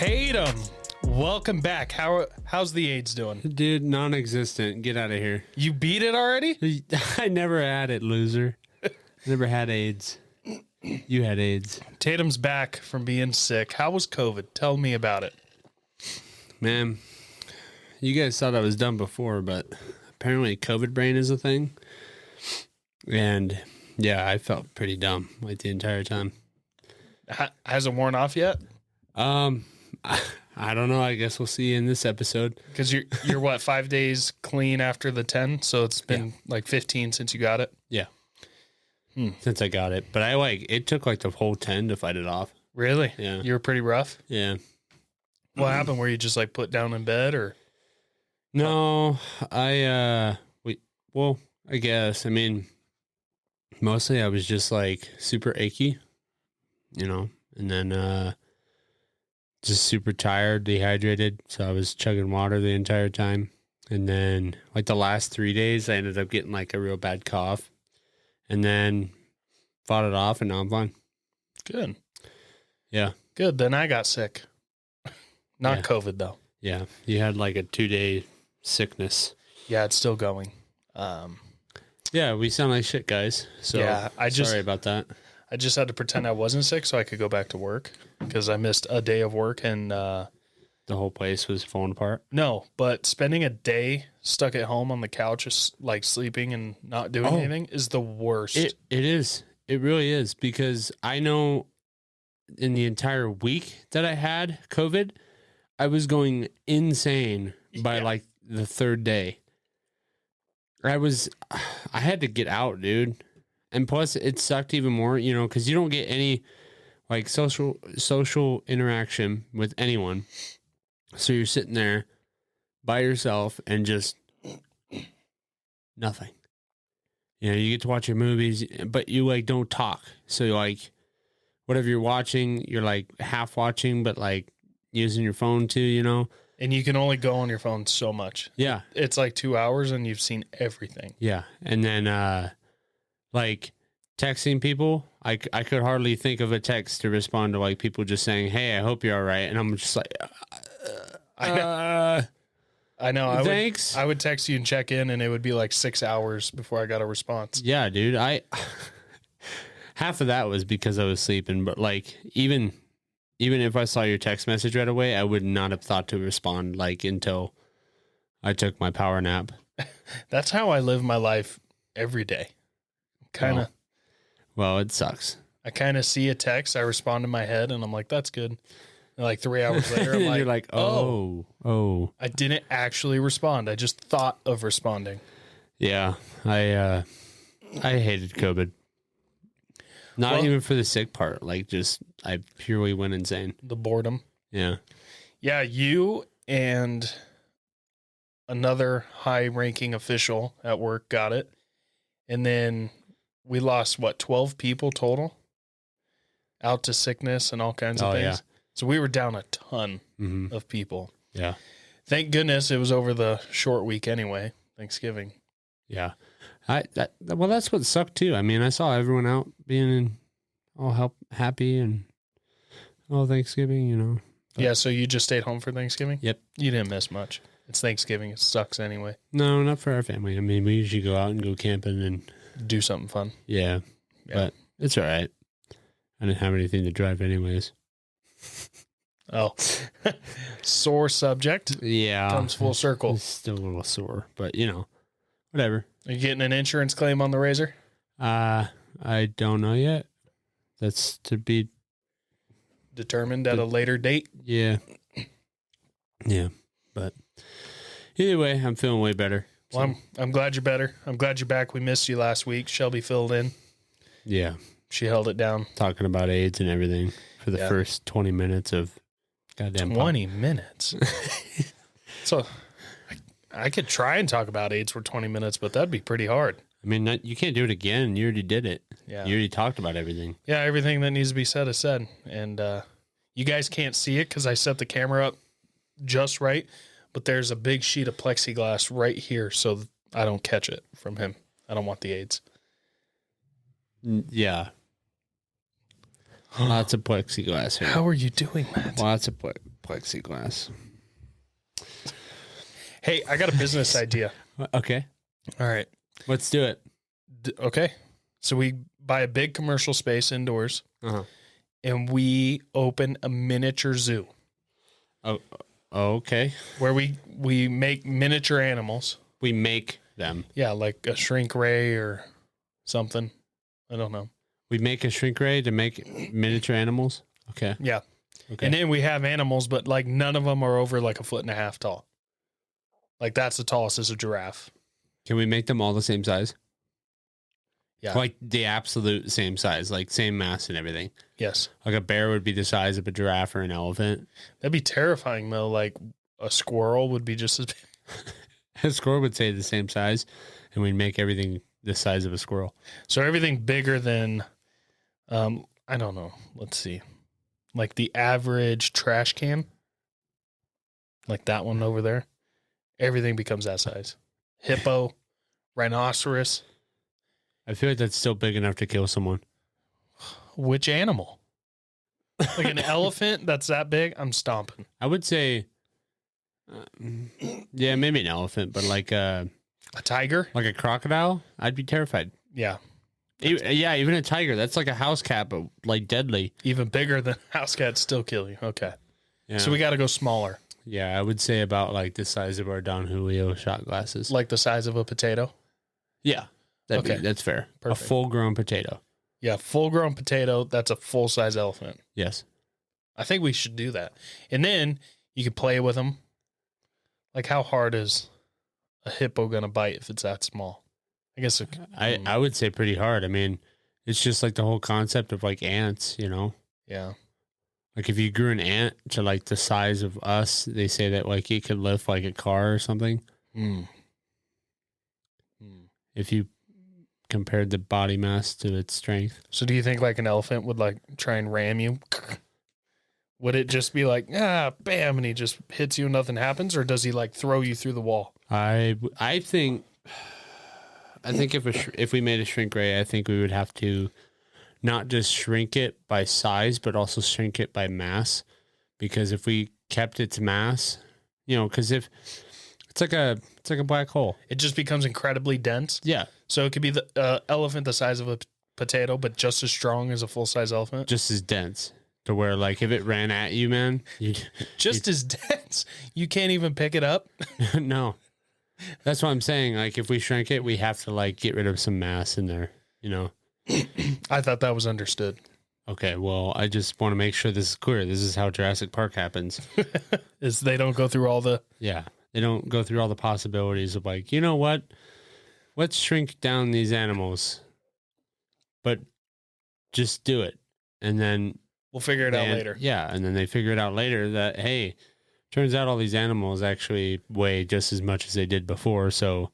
Tatum, welcome back. How's the AIDS doing? Dude, non-existent. Get out of here. You beat it already? I never had it, loser. Never had AIDS. You had AIDS. Tatum's back from being sick. How was COVID? Tell me about it. Man, you guys thought I was done before, but apparently COVID brain is a thing. And yeah, I felt pretty dumb like the entire time. Has it worn off yet? I don't know. I guess we'll see in this episode. Because you're what, 5 days clean after the 10? So it's been like 15 since you got it? Yeah. Since I got it. But it took like the whole 10 to fight it off. Really? Yeah. You were pretty rough? Yeah. What happened? Were you just like put down in bed or? No, I guess. I mean, mostly I was just like super achy, and then just super tired, dehydrated. So I was chugging water the entire time. And then like the last 3 days, I ended up getting like a real bad cough and then fought it off and now I'm fine. Good. Yeah. Good. Then I got sick. Not COVID though. Yeah. You had like a 2-day sickness. Yeah, it's still going. Yeah, we sound like shit, guys. So yeah, sorry about that. I just had to pretend I wasn't sick so I could go back to work because I missed a day of work and the whole place was falling apart. No, but spending a day stuck at home on the couch, just like sleeping and not doing anything is the worst. It is. It really is, because I know in the entire week that I had COVID, I was going insane by like the third day. I had to get out, dude. And plus it sucked even more, because you don't get any like social interaction with anyone. So you're sitting there by yourself and just nothing. You get to watch your movies, but you like don't talk. So like whatever you're watching, you're like half watching, but like using your phone too, And you can only go on your phone so much. Yeah. It's like 2 hours and you've seen everything. Yeah. And then like texting people, I could hardly think of a text to respond to like people just saying, "Hey, I hope you're all right." And I'm just like, I know. Thanks. I would text you and check in, and it would be like 6 hours before I got a response. Yeah, dude. Half of that was because I was sleeping, but like even if I saw your text message right away, I would not have thought to respond like until I took my power nap. That's how I live my life every day. Kind of. Well, it sucks. I kind of see a text, I respond in my head, and I'm like, "That's good." And like 3 hours later, I'm like, you're like, oh, I didn't actually respond. I just thought of responding. Yeah, I hated COVID. Not even for the sick part. Like, just I purely went insane. The boredom. Yeah. Yeah, you and another high-ranking official at work got it, and then we lost 12 people total out to sickness and all kinds of things. Yeah. So we were down a ton of people. Yeah. Thank goodness it was over the short week anyway, Thanksgiving. Yeah. Well, that's what sucked too. I mean, I saw everyone out being all happy and all Thanksgiving, But, yeah, so you just stayed home for Thanksgiving? Yep. You didn't miss much. It's Thanksgiving. It sucks anyway. No, not for our family. I mean, we usually go out and go camping and do something fun. Yeah. But it's all right. I didn't have anything to drive anyways. Oh, sore subject. Yeah. Comes full circle. It's still a little sore, but whatever. Are you getting an insurance claim on the Razor? I don't know yet. That's to be determined at a later date. Yeah. Yeah. But either way, I'm feeling way better. Well, I'm glad you're better. I'm glad you're back. We missed you last week. Shelby filled in. Yeah. She held it down. Talking about AIDS and everything for the first 20 minutes of goddamn 20 minutes. So I could try and talk about AIDS for 20 minutes, but that'd be pretty hard. I mean, you can't do it again. You already did it. Yeah. You already talked about everything. Yeah, everything that needs to be said is said. And you guys can't see it because I set the camera up just right, but there's a big sheet of plexiglass right here so I don't catch it from him. I don't want the AIDS. Yeah. Lots of plexiglass here. How are you doing that? Lots of plexiglass. Hey, I got a business idea. Okay. All right. Let's do it. Okay. So we buy a big commercial space indoors and we open a miniature zoo. Oh, okay. Where we make miniature animals. We make them. Yeah, like a shrink ray or something. I don't know. We make a shrink ray to make miniature animals? Okay. Yeah. Okay. And then we have animals, but like none of them are over like 1.5 feet tall. Like that's the tallest is a giraffe. Can we make them all the same size? Yeah. Like the absolute same size, like same mass and everything. Yes. Like a bear would be the size of a giraffe or an elephant. That'd be terrifying though. Like a squirrel would be just as big. A squirrel would say the same size, and we'd make everything the size of a squirrel. So everything bigger than, I don't know. Let's see. Like the average trash can. Like that one over there. Everything becomes that size. Hippo, rhinoceros. I feel like that's still big enough to kill someone. Which animal? Like an elephant that's that big? I'm stomping. I would say, yeah, maybe an elephant, but like a tiger? Like a crocodile? I'd be terrified. Yeah. Yeah, even a tiger. That's like a house cat, but like deadly. Even bigger than house cats still kill you. Okay. Yeah. So we got to go smaller. Yeah, I would say about like the size of our Don Julio shot glasses. Like the size of a potato? Yeah. That's fair. Perfect. A full-grown potato. Yeah, full-grown potato. That's a full-size elephant. Yes. I think we should do that. And then you could play with them. Like how hard is a hippo going to bite if it's that small? I guess I would say pretty hard. I mean, it's just like the whole concept of like ants, you know? Yeah. Like if you grew an ant to like the size of us, they say that like it could lift like a car or something. If you compared the body mass to its strength. So do you think like an elephant would like try and ram you? Would it just be like, bam, and he just hits you and nothing happens? Or does he like throw you through the wall? I think if we made a shrink ray, I think we would have to not just shrink it by size, but also shrink it by mass. Because if we kept its mass, you know, because if it's like a black hole, it just becomes incredibly dense. Yeah. So it could be the elephant the size of a potato, but just as strong as a full size elephant. Just as dense. To where, like, if it ran at you, man, as dense. You can't even pick it up. No, that's what I'm saying. Like, if we shrink it, we have to like get rid of some mass in there. You know. I thought that was understood. Okay, well, I just want to make sure this is clear. This is how Jurassic Park happens. Is they don't go through all the they don't go through all the possibilities of like, you know what? Let's shrink down these animals, but just do it, and then. We'll figure it out later. Yeah, and then they figure it out later that, hey, turns out all these animals actually weigh just as much as they did before. So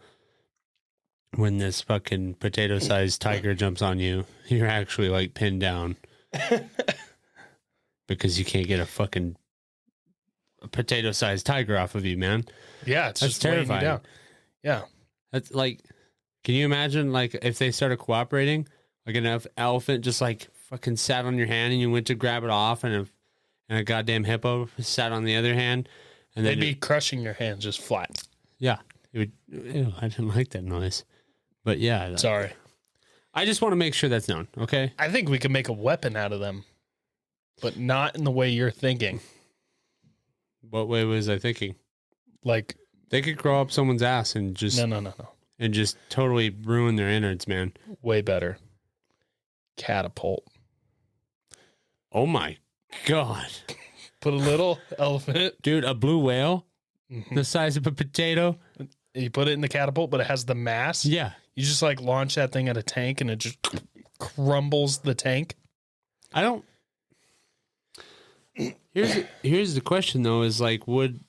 when this fucking potato-sized tiger jumps on you, you're actually like pinned down because you can't get a fucking potato-sized tiger off of you, man. Yeah, it's just terrifying. Down. Yeah, that's like, can you imagine like if they started cooperating, like an elephant just like fucking sat on your hand and you went to grab it off and a goddamn hippo sat on the other hand and they'd be crushing your hands just flat. Yeah. It would. Ew, I didn't like that noise. But yeah. Sorry. I just want to make sure that's known. Okay. I think we can make a weapon out of them, but not in the way you're thinking. What way was I thinking? Like they could grow up someone's ass and just no. And just totally ruin their innards, man. Way better. Catapult. Oh my God. Put a little elephant. Dude, a blue whale the size of a potato. You put it in the catapult, but it has the mass. Yeah. You just like launch that thing at a tank and it just crumbles the tank. I don't. Here's the question though, is like would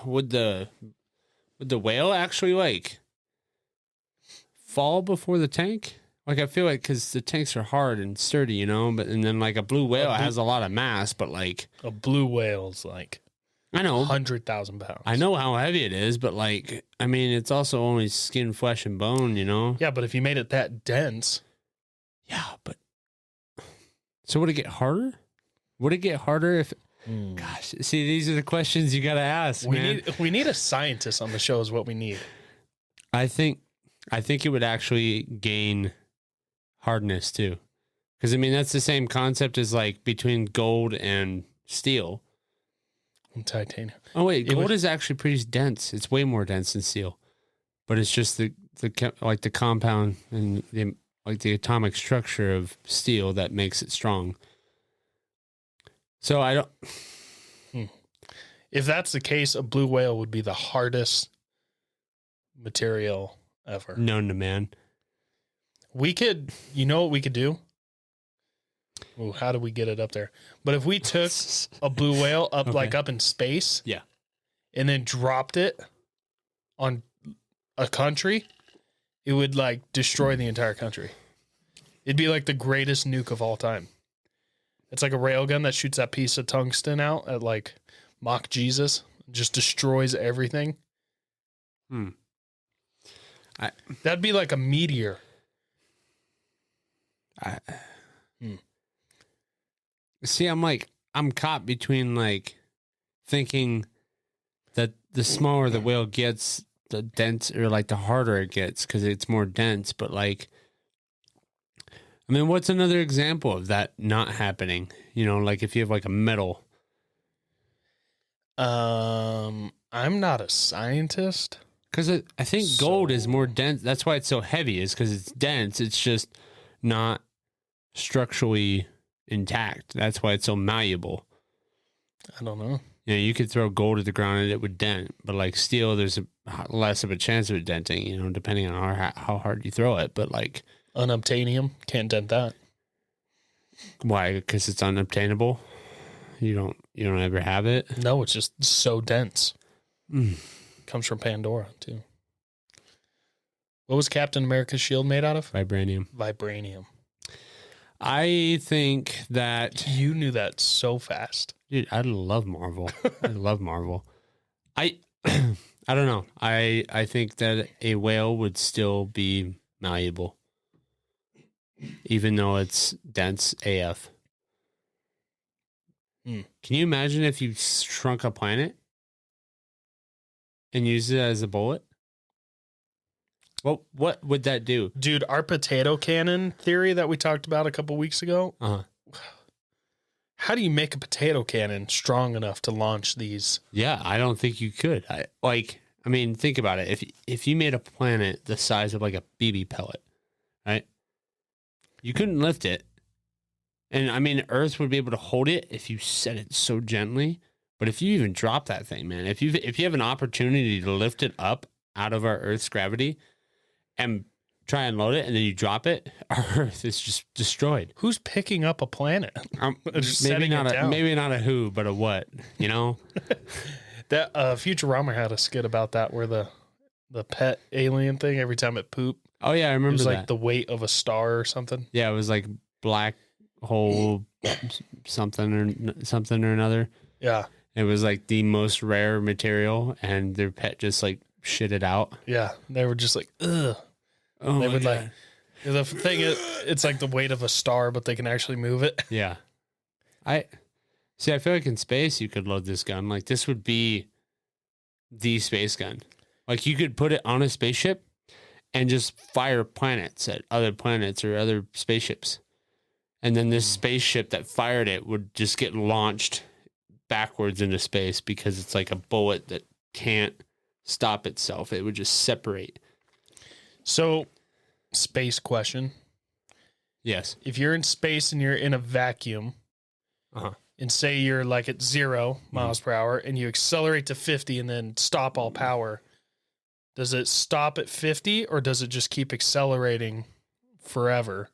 the whale actually like fall before the tank? Like, I feel like because the tanks are hard and sturdy, you know, and then like a blue whale has a lot of mass, but like a blue whale's like, I know 100,000 pounds. I know how heavy it is, but like, I mean, it's also only skin, flesh, and bone, you know? Yeah, but if you made it that dense. Yeah, but so would it get harder? Would it get harder if Gosh, see, these are the questions you got to ask, man. We need a scientist on the show is what we need. I think it would actually gain hardness too. Because, I mean, that's the same concept as like between gold and steel. And titanium. Oh, wait, gold is actually pretty dense. It's way more dense than steel. But it's just the compound and the atomic structure of steel that makes it strong. So I don't... If that's the case, a blue whale would be the hardest material ever. Known to man. We could, you know what we could do? Ooh, how do we get it up there? But if we took a blue whale up, like up in space, yeah, and then dropped it on a country, it would like destroy the entire country. It'd be like the greatest nuke of all time. It's like a railgun that shoots that piece of tungsten out at like Mach Jesus, just destroys everything. That'd be like a meteor. See, I'm caught between like thinking that the smaller the whale gets, the dense or like the harder it gets because it's more dense. But like, I mean, what's another example of that not happening? You know, like if you have like a metal. I'm not a scientist. Because I think gold is more dense. That's why it's so heavy, is because it's dense. It's just not structurally intact. That's why it's so malleable. I don't know. You know, you could throw gold at the ground and it would dent, but like steel, there's less of a chance of it denting, you know, depending on how hard you throw it. But like unobtainium, can't dent that. Why? Because it's unobtainable. You don't ever have it. No, it's just so dense. Comes from Pandora too. What was Captain America's shield made out of? Vibranium. I think that you knew that so fast. Dude, I love Marvel. I love Marvel. I don't know. I think that a whale would still be malleable, even though it's dense AF. Can you imagine if you shrunk a planet and used it as a bullet? What would that do? Dude, our potato cannon theory that we talked about a couple weeks ago. How do you make a potato cannon strong enough to launch these? Yeah, I don't think you could. I mean, think about it. If you made a planet the size of like a BB pellet, right? You couldn't lift it. And I mean, Earth would be able to hold it if you set it so gently. But if you even drop that thing, man, if you have an opportunity to lift it up out of our Earth's gravity and try and load it, and then you drop it, our Earth is just destroyed. Who's picking up a planet? Maybe not a who, but a what, you know? That Futurama had a skit about that where the pet alien thing, every time it pooped. Oh yeah, I remember it was that. like the weight of a star or something. Yeah, it was like black hole something or another. Yeah. It was like the most rare material, and their pet just like shit it out. Yeah. They were just like, ugh. Oh, they would God. The thing is, it's like the weight of a star, but they can actually move it. Yeah. I feel like in space you could load this gun. Like this would be the space gun. Like you could put it on a spaceship and just fire planets at other planets or other spaceships. And then this spaceship that fired it would just get launched backwards into space because it's like a bullet that can't stop itself. It would just separate. So, space question. Yes. If you're in space and you're in a vacuum, and say you're like at 0 miles per hour and you accelerate to 50 and then stop all power, does it stop at 50 or does it just keep accelerating forever?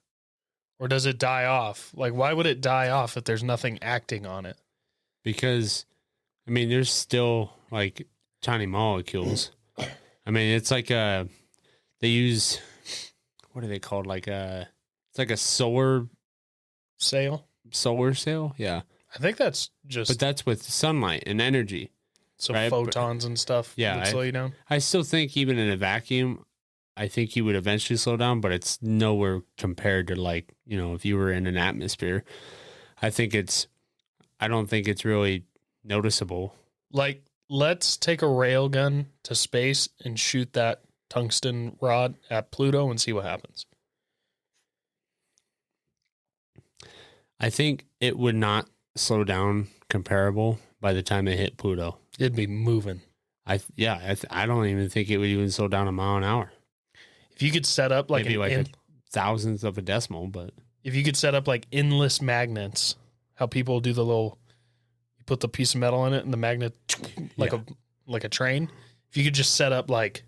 Or does it die off? Like, why would it die off if there's nothing acting on it? Because, I mean, there's still like tiny molecules. I mean, it's like they use, what are they called? Like it's like a solar sail. Solar sail, yeah. I think that's just. But that's with sunlight and energy. So right? Photons and stuff. Yeah, would slow you down. I still think even in a vacuum, I think you would eventually slow down, but it's nowhere compared to like, you know, if you were in an atmosphere. I think I don't think it's really noticeable. Like, let's take a railgun to space and shoot that tungsten rod at Pluto and see what happens. I think it would not slow down comparable by the time it hit Pluto. It'd be moving. I don't even think it would even slow down a mile an hour. If you could set up like maybe like a thousandth of a decimal, but if you could set up like endless magnets, how people do the little, you put the piece of metal in it and the magnet like a train. If you could just set up like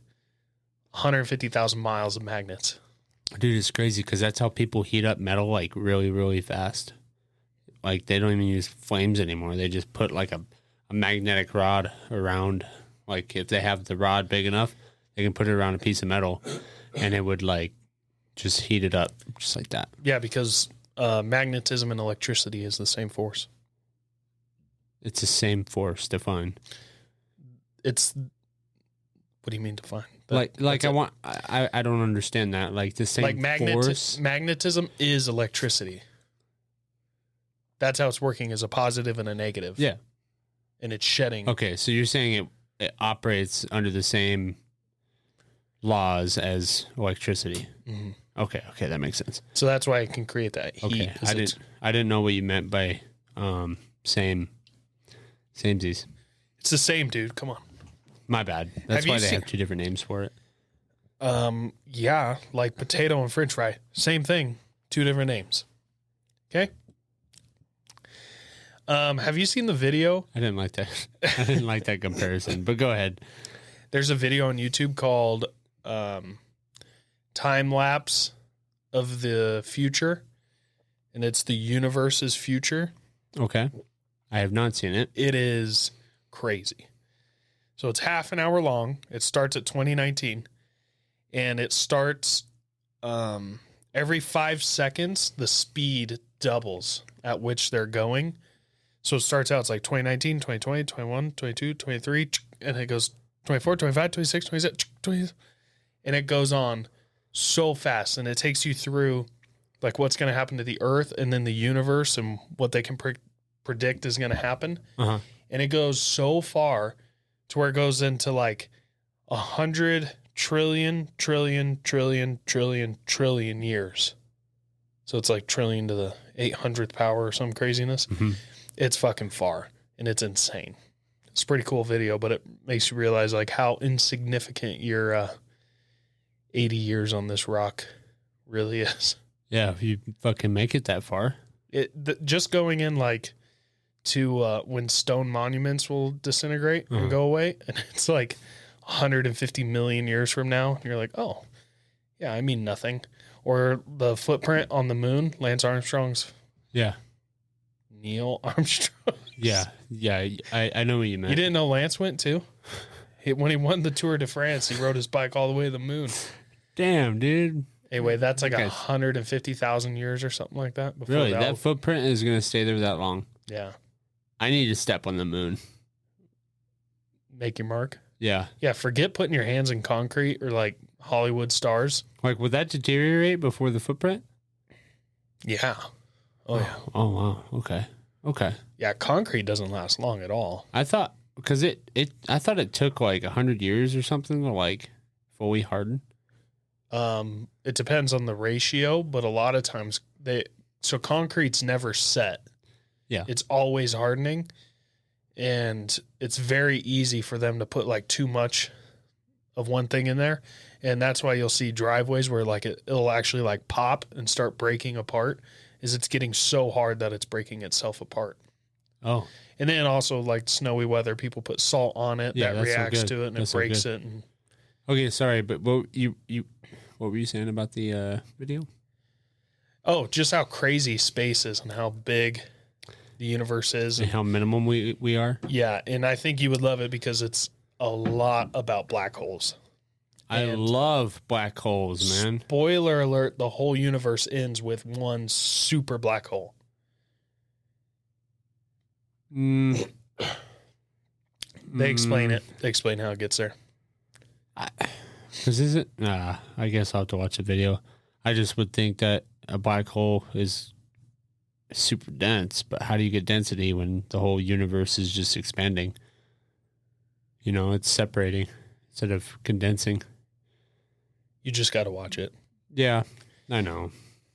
150,000 miles of magnets. Dude, it's crazy because that's how people heat up metal like really, really fast. Like they don't even use flames anymore. They just put like a magnetic rod around. Like if they have the rod big enough, they can put it around a piece of metal and it would like just heat it up just like that. Yeah, because magnetism and electricity is the same force. It's the same force, define. It's, what do you mean define? I don't understand that. Like the same force. Magnetism is electricity. That's how it's working, is a positive and a negative. Yeah. And it's shedding. Okay, so you're saying it operates under the same laws as electricity. Mm-hmm. Okay, that makes sense. So that's why it can create that heat. Okay, I didn't know what you meant by samesies. It's the same, dude. Come on. My bad. That's why they have two different names for it. Yeah, like potato and French fry, same thing, two different names. Okay. Have you seen the video? I didn't like that. I didn't like that comparison, but go ahead. There's a video on YouTube called Timelapse of the Future, and it's the universe's future. Okay. I have not seen it. It is crazy. So it's half an hour long. It starts at 2019, and it starts every 5 seconds, the speed doubles at which they're going. So it starts out, it's like 2019, 2020, 21, 22, 23, and it goes 24, 25, 26, 27, 20, and it goes on so fast. And it takes you through like what's going to happen to the earth and then the universe and what they can predict is going to happen. Uh-huh. And it goes so far to where it goes into like 100 trillion years. So it's like trillion to the 800th power or some craziness. Mm-hmm. It's fucking far and it's insane. It's a pretty cool video, but it makes you realize like how insignificant your 80 years on this rock really is. Yeah, if you fucking make it that far. Just going in like to when stone monuments will disintegrate and go away, and it's like 150 million years from now, and you're like, oh, yeah, I mean nothing. Or the footprint on the moon, Lance Armstrong's. Yeah. Neil Armstrong. Yeah, I know what you meant. You didn't know Lance went too? When he won the Tour de France, he rode his bike all the way to the moon. Damn, dude. Anyway, that's like 150,000 years or something like that. Really? That footprint is going to stay there that long? Yeah. I need to step on the moon. Make your mark? Yeah. Yeah, forget putting your hands in concrete or like Hollywood stars. Like, would that deteriorate before the footprint? Yeah. Oh, yeah. Oh, wow. Okay. Yeah, concrete doesn't last long at all. I thought, because I thought it took like 100 years or something to like fully harden. It depends on the ratio, but a lot of times so concrete's never set. Yeah. It's always hardening, and it's very easy for them to put like too much of one thing in there. And that's why you'll see driveways where like it'll actually like pop and start breaking apart, is it's getting so hard that it's breaking itself apart. Oh. And then also like snowy weather, people put salt on it that reacts to it and it breaks it. And okay, sorry, but what were you saying about the video? Oh, just how crazy space is and how big the universe is. And how minimum we are? Yeah, and I think you would love it because it's a lot about black holes. I love black holes, man. Spoiler alert, the whole universe ends with one super black hole. They explain it. They explain how it gets there. Because is it? I guess I'll have to watch the video. I just would think that a black hole is super dense, but how do you get density when the whole universe is just expanding? You know, it's separating instead of condensing. You just got to watch it. Yeah, I know.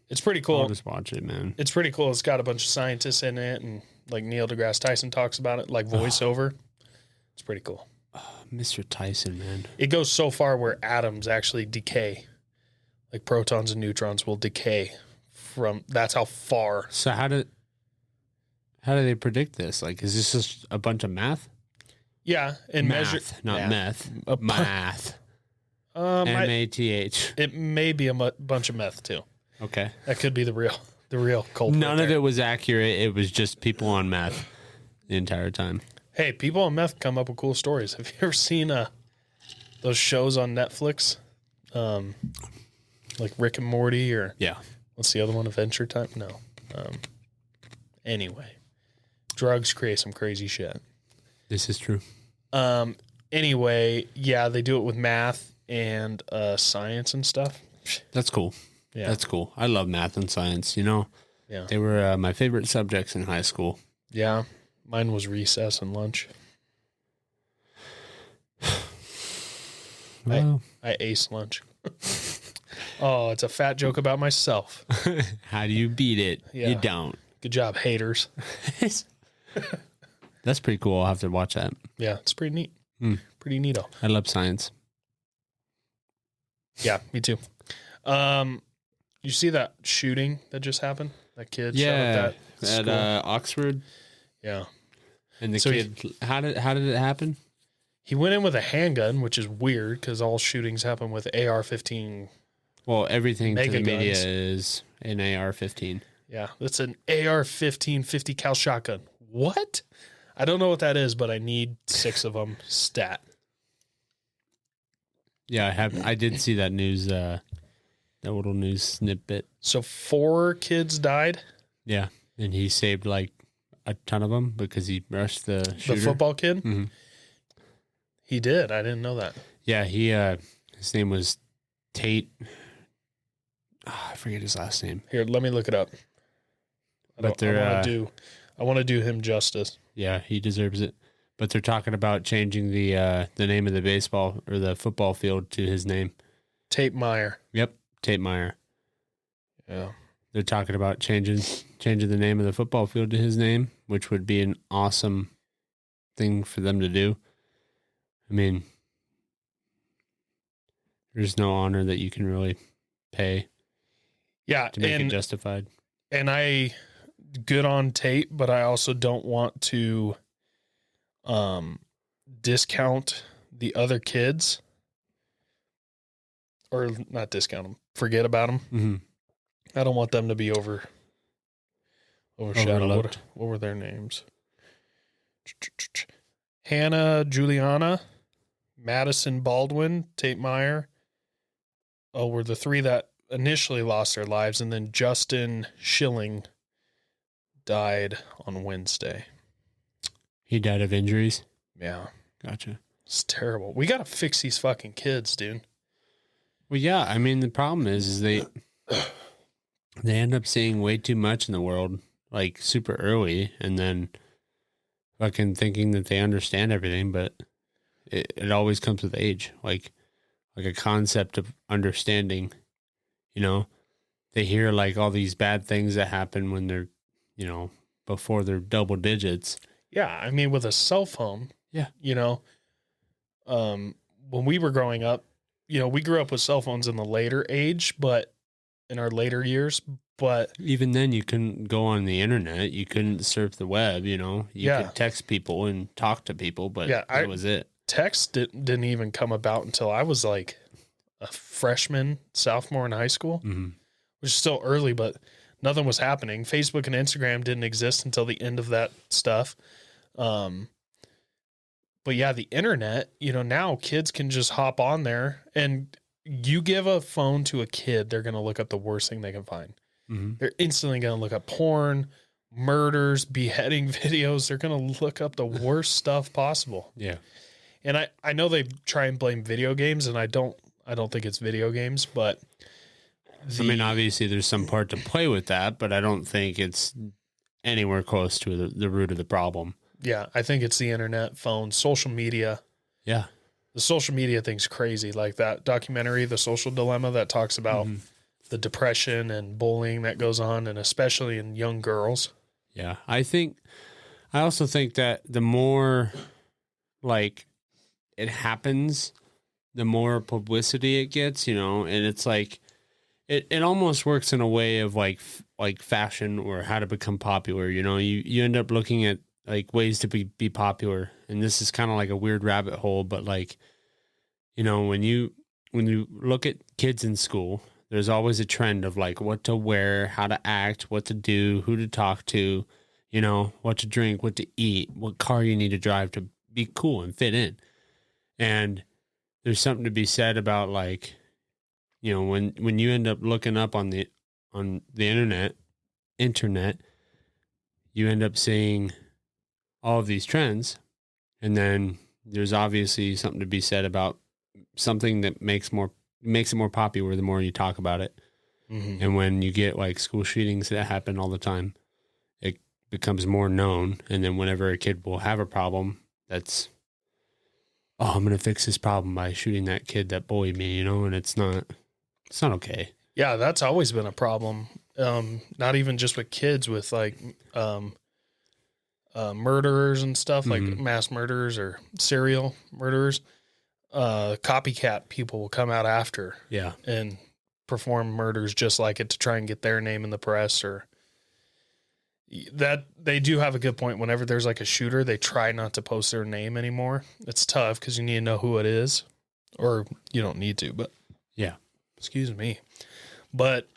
It's pretty cool. I'll just watch it, man. It's pretty cool. It's got a bunch of scientists in it, and like Neil deGrasse Tyson talks about it, like voiceover. It's pretty cool. Mr. Tyson, man. It goes so far where atoms actually decay. Like protons and neutrons will decay from, that's how far. So how do they predict this? Like, is this just a bunch of math? Yeah, and Math, not meth. Math. M-A-T-H. It may be a bunch of meth too. Okay. That could be the real culprit. None of it was accurate. It was just people on meth the entire time. Hey, people on meth come up with cool stories. Have you ever seen those shows on Netflix? Like Rick and Morty, or what's the other one? Adventure Time? No. Anyway, drugs create some crazy shit. This is true. Anyway, yeah, they do it with math and science and stuff. That's cool. Yeah, that's cool. I love math and science. You know, they were my favorite subjects in high school. Yeah, mine was recess and lunch. Well, I aced lunch. Oh, it's a fat joke about myself. How do you beat it? Yeah. You don't. Good job, haters. That's pretty cool. I'll have to watch that. Yeah, it's pretty neat. Pretty neato. I love science. Yeah, me too. You see that shooting that just happened? That kid shot up that school? At Oxford. Yeah. And the kid, how did it happen? He went in with a handgun, which is weird because all shootings happen with AR-15. Well, everything to the media guns. is an AR-15. Yeah, that's an AR-15 50 cal shotgun. What? I don't know what that is, but I need 6 of them stat. Yeah, I did see that news, that little news snippet. So 4 kids died? Yeah, and he saved like a ton of them because he rushed the shooter. The football kid? Mm-hmm. He did. I didn't know that. Yeah, his name was Tate. I forget his last name. Here, let me look it up. I want to do him justice. Yeah, he deserves it. But they're talking about changing the name of the baseball or the football field to his name. Tate Meyer. Yep, Tate Meyer. Yeah. They're talking about changing the name of the football field to his name, which would be an awesome thing for them to do. I mean, there's no honor that you can really pay. Yeah, to make it justified. And I good on Tate, but I also don't want to discount the other kids, or not discount them, forget about them. Mm-hmm. I don't want them to be overshadowed. What were their names? Hannah, Juliana, Madison Baldwin, Tate Meyer. Oh, were the 3 that initially lost their lives, and then Justin Schilling died on Wednesday. He died of injuries? Yeah. Gotcha. It's terrible. We got to fix these fucking kids, dude. Well, yeah. I mean, the problem is they end up seeing way too much in the world, like super early, and then fucking thinking that they understand everything, but it always comes with age. Like a concept of understanding, you know, they hear like all these bad things that happen when they're, you know, before they're double digits. Yeah. I mean, with a cell phone, you know, when we were growing up, you know, we grew up with cell phones in the later age, but in our later years, but even then you couldn't go on the internet. You couldn't surf the web, you know, you could text people and talk to people, but that was it. Text didn't even come about until I was like a freshman, sophomore in high school, which is still early, but nothing was happening. Facebook and Instagram didn't exist until the end of that stuff. But yeah, the internet, you know, now kids can just hop on there, and you give a phone to a kid, they're going to look up the worst thing they can find. They're instantly going to look up porn, murders, beheading videos. They're going to look up the worst stuff possible. Yeah. And I know they try and blame video games, and I don't think it's video games, but I mean, obviously there's some part to play with that, but I don't think it's anywhere close to the root of the problem. Yeah, I think it's the internet, phones, social media. Yeah. The social media thing's crazy. Like that documentary, The Social Dilemma, that talks about the depression and bullying that goes on, and especially in young girls. Yeah. I also think that the more like it happens, the more publicity it gets, and it's like, it almost works in a way of like fashion or how to become popular. You end up looking at like ways to be popular. And this is kind of like a weird rabbit hole, but like, when you look at kids in school, there's always a trend of like what to wear, how to act, what to do, who to talk to, what to drink, what to eat, what car you need to drive to be cool and fit in. And there's something to be said about like, when you end up looking up on the internet, you end up seeing all of these trends, and then there's obviously something to be said about something that makes it more popular the more you talk about it. Mm-hmm. And when you get like school shootings that happen all the time, it becomes more known. And then whenever a kid will have a problem, that's, oh, I'm going to fix this problem by shooting that kid that bullied me, and it's not okay. Yeah, that's always been a problem. Not even just with kids, with like murderers and stuff, like mass murderers or serial murderers. Copycat people will come out after, and perform murders just like it to try and get their name in the press. Or that they do have a good point. Whenever there's like a shooter, they try not to post their name anymore. It's tough because you need to know who it is, or you don't need to, but yeah, excuse me. But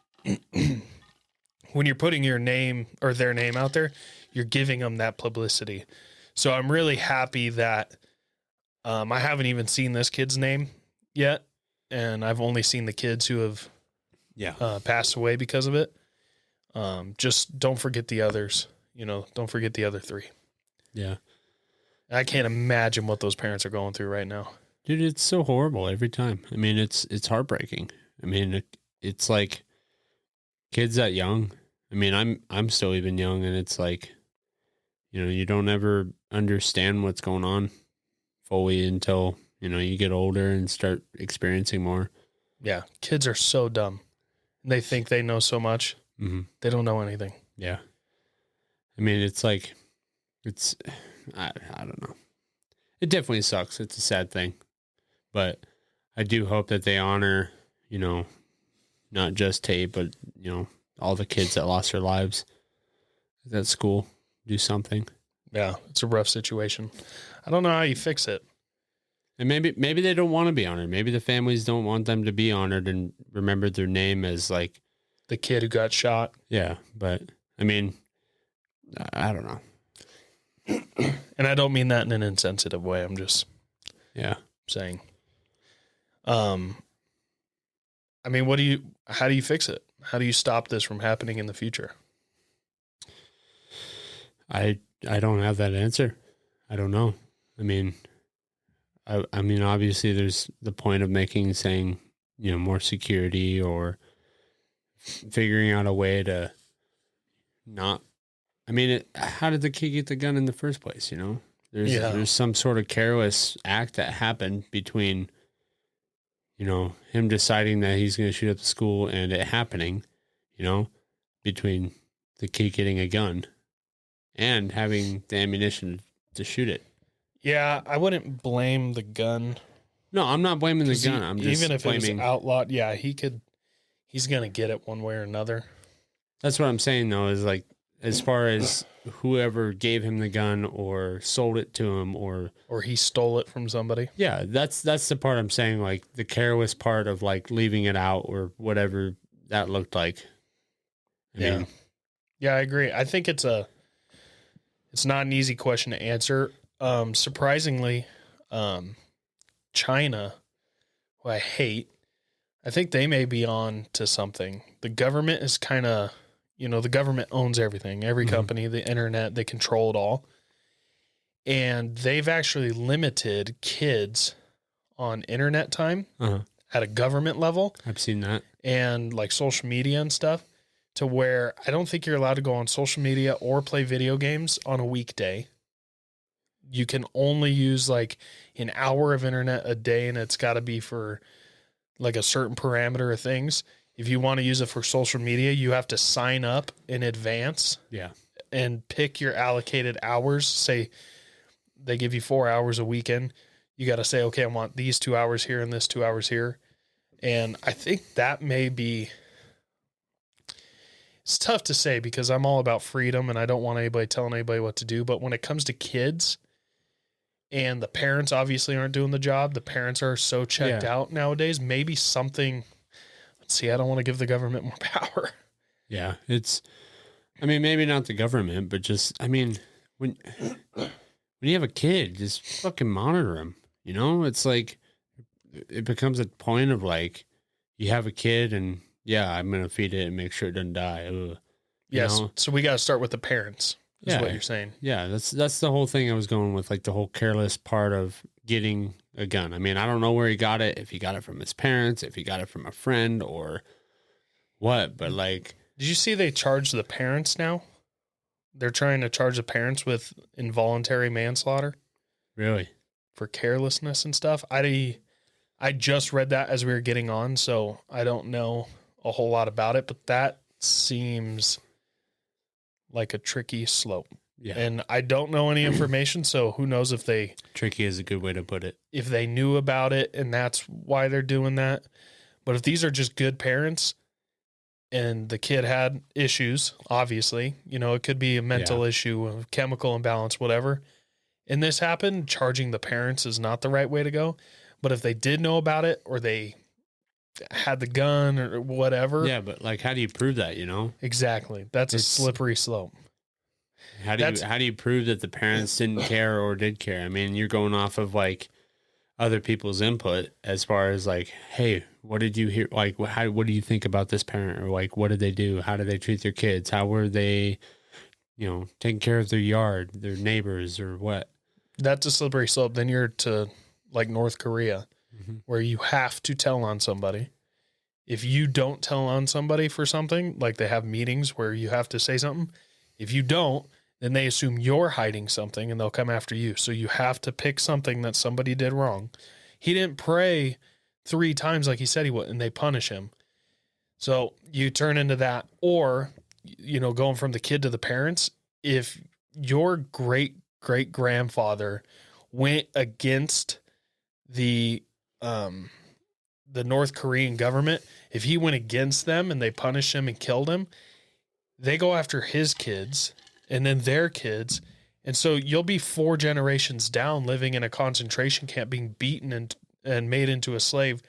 when you're putting your name or their name out there, you're giving them that publicity. So I'm really happy that I haven't even seen this kid's name yet, and I've only seen the kids who have passed away because of it. Just don't forget the others. Don't forget the other 3. Yeah. I can't imagine what those parents are going through right now. Dude, it's so horrible every time. I mean, it's heartbreaking. I mean, it's like kids that young. I mean, I'm still even young, and it's like, you don't ever understand what's going on fully until, you get older and start experiencing more. Yeah. Kids are so dumb. They think they know so much. Mm-hmm. They don't know anything. Yeah. I mean, it's like, I don't know. It definitely sucks. It's a sad thing, but I do hope that they honor, not just Tate, but, all the kids that lost their lives at school. Do something. Yeah. It's a rough situation. I don't know how you fix it. And maybe they don't want to be honored. Maybe the families don't want them to be honored and remember their name as like the kid who got shot. Yeah. But I mean, I don't know. And I don't mean that in an insensitive way. I'm just saying. I mean, how do you fix it? How do you stop this from happening in the future? I don't have that answer. I don't know. I mean, obviously there's the point of saying, more security, or figuring out a way to not, how did the kid get the gun in the first place? There's some sort of careless act that happened between, him deciding that he's going to shoot up the school and it happening, between the kid getting a gun and having the ammunition to shoot it. Yeah, I wouldn't blame the gun. No, I'm not blaming the gun. I'm just even if blaming, it was outlawed. Yeah, he's going to get it one way or another. That's what I'm saying, though, is like, as far as whoever gave him the gun or sold it to him, or he stole it from somebody. Yeah, that's the part I'm saying, like the careless part of like leaving it out or whatever that looked like. I mean, I agree. I think it's not an easy question to answer. Surprisingly, China, who I hate, I think they may be on to something. The government is kind of, the government owns everything, every company, the internet, they control it all. And they've actually limited kids on internet time at a government level. I've seen that. And like social media and stuff. to where I don't think you're allowed to go on social media or play video games on a weekday. You can only use like an hour of internet a day, and it's got to be for like a certain parameter of things. If you want to use it for social media, you have to sign up in advance. Yeah. And pick your allocated hours. Say they give you 4 hours a weekend. You got to say, okay, I want these 2 hours here and this 2 hours here. And I think that may be, it's tough to say because I'm all about freedom and I don't want anybody telling anybody what to do. But when it comes to kids and the parents obviously aren't doing the job, the parents are so checked out nowadays, maybe something, see, I don't want to give the government more power. Yeah. I mean, maybe not the government, but just, I mean, when you have a kid, just fucking monitor him, you know? It's like, it becomes a point of like, you have a kid and yeah, I'm going to feed it and make sure it doesn't die. Ugh. Yes. Know? So we got to start with the parents is what you're saying. Yeah. That's the whole thing I was going with, like the whole careless part of getting a gun. I mean, I don't know where he got it, if he got it from his parents, if he got it from a friend or what, but like, did you see they charge the parents now? They're trying to charge the parents with involuntary manslaughter. Really? For carelessness and stuff. I just read that as we were getting on, so I don't know a whole lot about it, but that seems like a tricky slope. Yeah. And I don't know any information, so who knows if they... Tricky is a good way to put it. If they knew about it and that's why they're doing that. But if these are just good parents... And the kid had issues, obviously. You know, it could be a mental issue, a chemical imbalance, whatever. And this happened, charging the parents is not the right way to go. But if they did know about it or they had the gun or whatever. Yeah, but like, how do you prove that, you know? Exactly. It's a slippery slope. How do you prove that the parents didn't care or did care? I mean, you're going off of like other people's input as far as like, hey, what did you hear? Like, what do you think about this parent? Or like, what did they do? How did they treat their kids? How were they, you know, taking care of their yard, their neighbors, or what? That's a slippery slope. Then you're to like North Korea, where you have to tell on somebody. If you don't tell on somebody for something, like they have meetings where you have to say something. If you don't, then they assume you're hiding something and they'll come after you. So you have to pick something that somebody did wrong. He didn't pray 3 times like he said he would, and they punish him. So you turn into that. Or, you know, going from the kid to the parents, if your great-great-grandfather went against the North Korean government, if he went against them and they punished him and killed him, they go after his kids and then their kids. And so you'll be 4 generations down living in a concentration camp, being beaten and made into a slave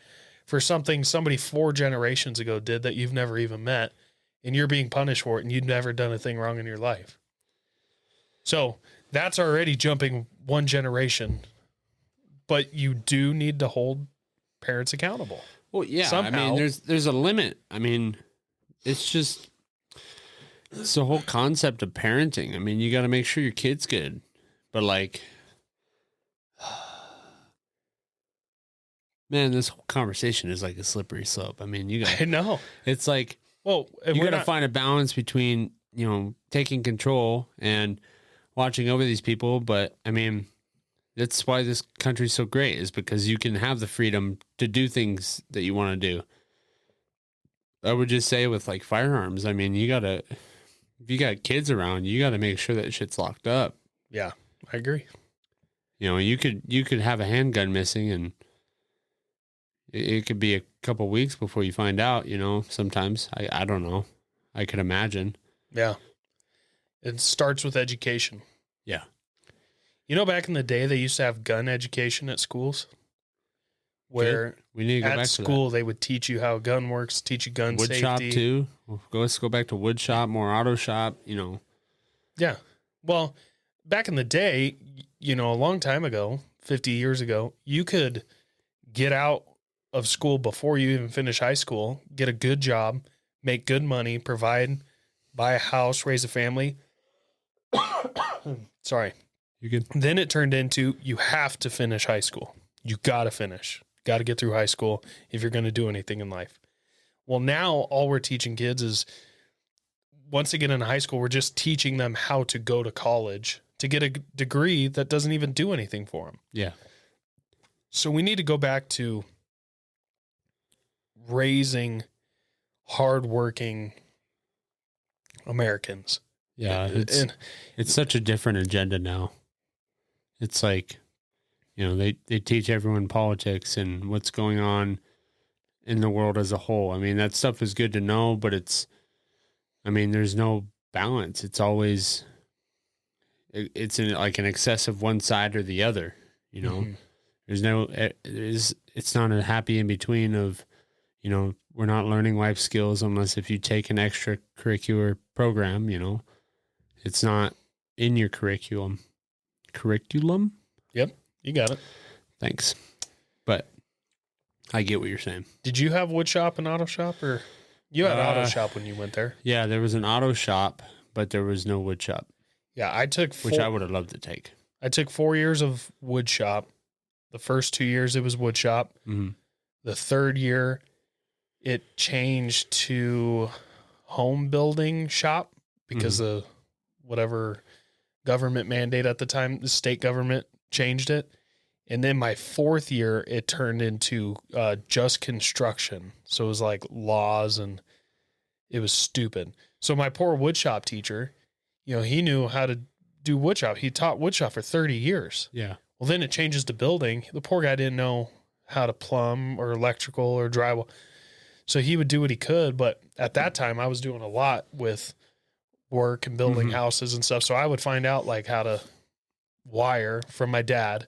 for something somebody 4 generations ago did that you've never even met, and you're being punished for it, and you've never done a thing wrong in your life. So that's already jumping 1 generation, but you do need to hold parents accountable. Well, yeah, somehow. I mean, there's a limit. I mean, it's the whole concept of parenting. I mean, you got to make sure your kid's good, but like, man, this whole conversation is like a slippery slope. I mean, I know. It's like, well, you got to find a balance between, you know, taking control and watching over these people. But I mean, that's why this country's so great, is because you can have the freedom to do things that you want to do. I would just say with like firearms, I mean, if you got kids around, you got to make sure that shit's locked up. Yeah, I agree. You know, you could have a handgun missing and it could be a couple weeks before you find out, you know, sometimes. I don't know. I could imagine. Yeah. It starts with education. Yeah. You know, back in the day, they used to have gun education at schools where we need to go at back school, to that. They would teach you how a gun works, teach you gun wood safety. shop too. Let's go back to wood shop, more auto shop, you know. Yeah. Well, back in the day, you know, a long time ago, 50 years ago, you could get out of school before you even finish high school, get a good job, make good money, provide, buy a house, raise a family. Sorry. You could. Then it turned into you have to finish high school. You got to finish. Got to get through high school if you're going to do anything in life. Well, now all we're teaching kids is once they get into high school, we're just teaching them how to go to college to get a degree that doesn't even do anything for them. Yeah. So we need to go back to raising hardworking Americans. Yeah. It's such a different agenda now. It's like, they teach everyone politics and what's going on in the world as a whole. I mean, that stuff is good to know, but there's no balance. It's always, it's like an excess of one side or the other, Mm-hmm. It's not a happy in between of, we're not learning life skills unless if you take an extracurricular program, it's not in your curriculum. Yep. You got it. Thanks. But I get what you're saying. Did you have wood shop and auto shop, or you had auto shop when you went there? Yeah, there was an auto shop, but there was no wood shop. Yeah, I took which I would have loved to take. I took 4 years of wood shop. The first 2 years it was wood shop. Mm-hmm. The third year it changed to home building shop because of whatever government mandate at the time, the state government changed it. And then my fourth year, it turned into just construction. So it was like laws, and it was stupid. So my poor woodshop teacher, he knew how to do woodshop. He taught woodshop for 30 years. Yeah. Well, then it changes to building. The poor guy didn't know how to plumb or electrical or drywall. So he would do what he could. But at that time, I was doing a lot with work and building houses and stuff. So I would find out like how to wire from my dad,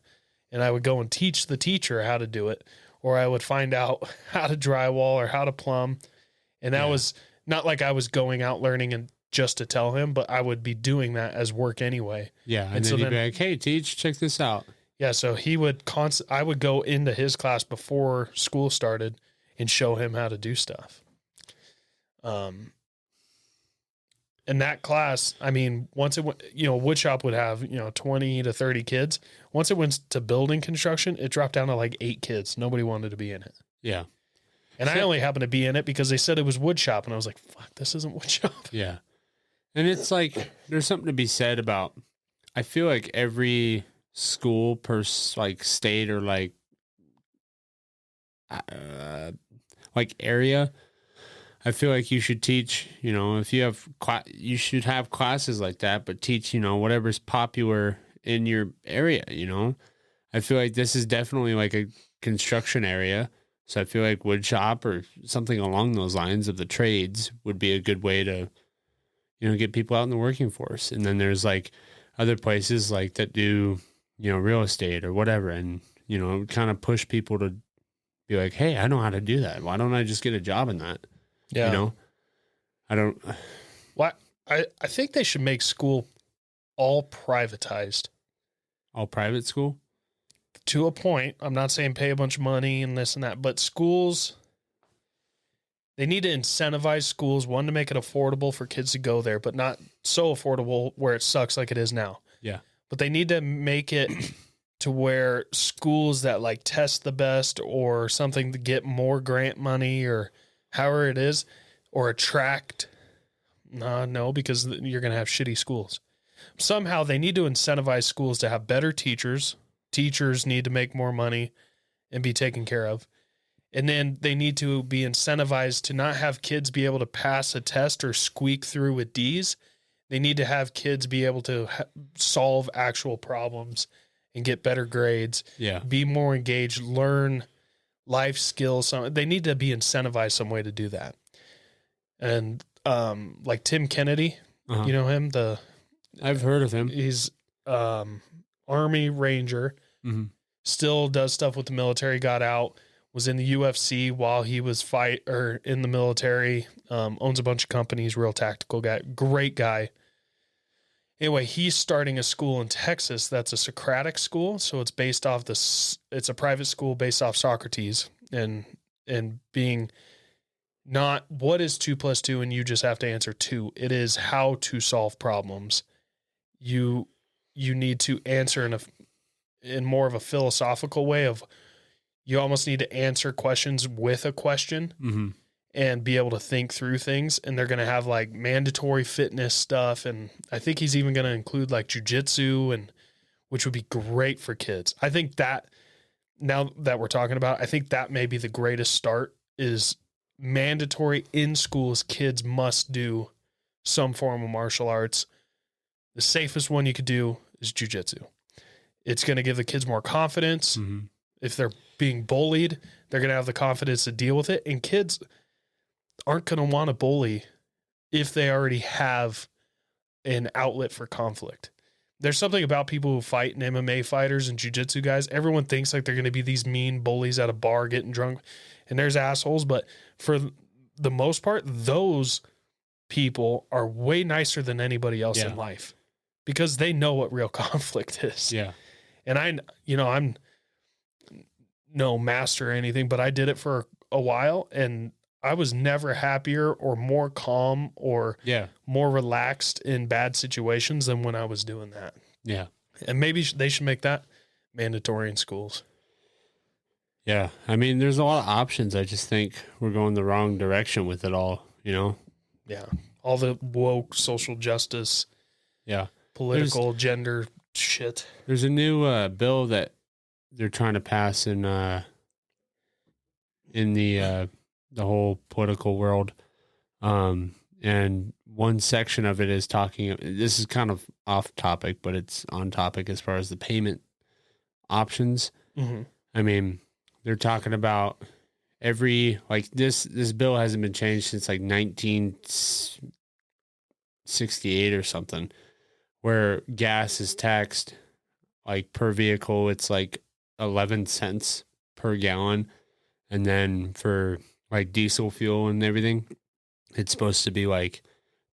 and I would go and teach the teacher how to do it, or I would find out how to drywall or how to plumb. And that was not like I was going out learning and just to tell him, but I would be doing that as work anyway. Yeah. And then so he'd be like, hey, teach, check this out. Yeah. So he would I would go into his class before school started and show him how to do stuff. In that class, once it went, woodshop would have, 20 to 30 kids. Once it went to building construction, it dropped down to like 8 kids. Nobody wanted to be in it. Yeah. And I only happened to be in it because they said it was woodshop. And I was like, fuck, this isn't woodshop. Yeah. And it's like, there's something to be said about, I feel like every school per state or area, I feel like you should teach, if you have, you should have classes like that, but teach, whatever's popular in your area, I feel like this is definitely like a construction area. So I feel like wood shop or something along those lines of the trades would be a good way to, get people out in the working force. And then there's like other places like that do, real estate or whatever. And, kind of push people to be like, hey, I know how to do that. Why don't I just get a job in that? Yeah. I don't. Well, I think they should make school all privatized. All private school? To a point. I'm not saying pay a bunch of money and this and that, but schools, they need to incentivize schools, one, to make it affordable for kids to go there, but not so affordable where it sucks like it is now. Yeah. But they need to make it to where schools that like test the best or something to get more grant money or however it is, or attract. No, because you're going to have shitty schools. Somehow they need to incentivize schools to have better teachers. Teachers need to make more money and be taken care of. And then they need to be incentivized to not have kids be able to pass a test or squeak through with D's. They need to have kids be able to solve actual problems and get better grades. Yeah. Be more engaged, learn life skills. They need to be incentivized some way to do that. And like Tim Kennedy, you know him? I've heard of him. He's Army Ranger, still does stuff with the military, got out, was in the UFC while he was in the military, owns a bunch of companies, real tactical guy, great guy. Anyway, he's starting a school in Texas that's a Socratic school. So it's based off it's a private school based off Socrates and being not what is 2 + 2 and you just have to answer 2. It is how to solve problems. You need to answer in more of a philosophical way of you almost need to answer questions with a question. and be able to think through things. And they're going to have like mandatory fitness stuff. And I think he's even going to include like jujitsu, and which would be great for kids. I think that now that we're talking about, I think that may be the greatest start is mandatory in schools. Kids must do some form of martial arts. The safest one you could do is jujitsu. It's going to give the kids more confidence. Mm-hmm. If they're being bullied, they're going to have the confidence to deal with it. And kids aren't going to want to bully if they already have an outlet for conflict. There's something about people who fight and MMA fighters and jiu-jitsu guys. Everyone thinks like they're going to be these mean bullies at a bar getting drunk, and there's assholes. But for the most part, those people are way nicer than anybody else in life because they know what real conflict is. Yeah. And I'm no master or anything, but I did it for a while, and I was never happier or more calm or more relaxed in bad situations than when I was doing that. Yeah. And maybe they should make that mandatory in schools. Yeah. I mean, there's a lot of options. I just think we're going the wrong direction with it all, you know? Yeah. All the woke social justice, political gender shit. There's a new bill that they're trying to pass in the whole political world. And one section of it is talking, this is kind of off topic, but it's on topic as far as the payment options. Mm-hmm. I mean, they're talking about this bill hasn't been changed since like 1968 or something, where gas is taxed like per vehicle. It's like 11 cents per gallon. And then for like diesel fuel and everything, it's supposed to be like